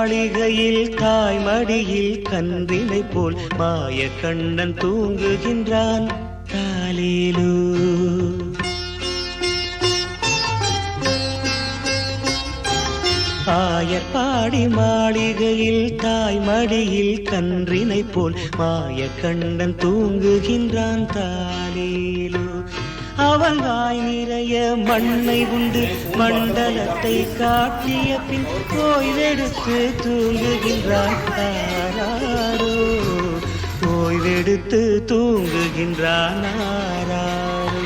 மாளிகையில் தாய்மடியில் கன்றினை போல் மாய கண்ணன் தூங்குகின்றான் தாலேலோ. ஆயர்பாடி மாளிகையில் தாய்மடியில் கன்றினை போல் மாய கண்ணன் தூங்குகின்றான் தாலேலோ. அவன் வாய் நிறைய மண்ணை உண்டு மண்டலத்தை காட்டிய பின் ஓய்வெடுத்து தூங்குகின்றான் ஆராரோ. ஓய்வெடுத்து தூங்குகின்றான் ஆராரோ.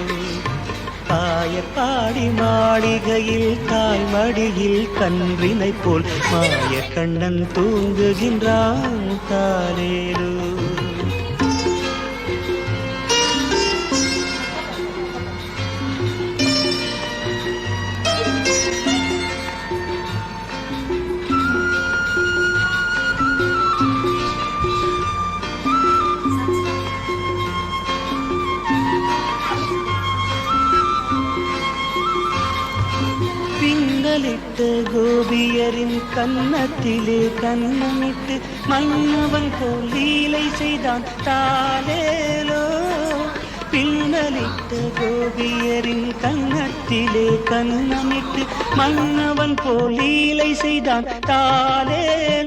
ஆயர்பாடி மாளிகையில் தாய்மடியில் கன்றினை போல் மாய கண்ணன் தூங்குகின்றான் தாலேலோ. பின்னலிட்ட கோபியரின் கன்னத்திலே கண்ணமிட்டு மன்னவன் போல் லீலை செய்தான் தாலேலோ. பின்னலிட்ட கோபியரின் கன்னத்திலே கண்ணமிட்டு மன்னவன் போல் லீலை செய்தான் தாலேலோ.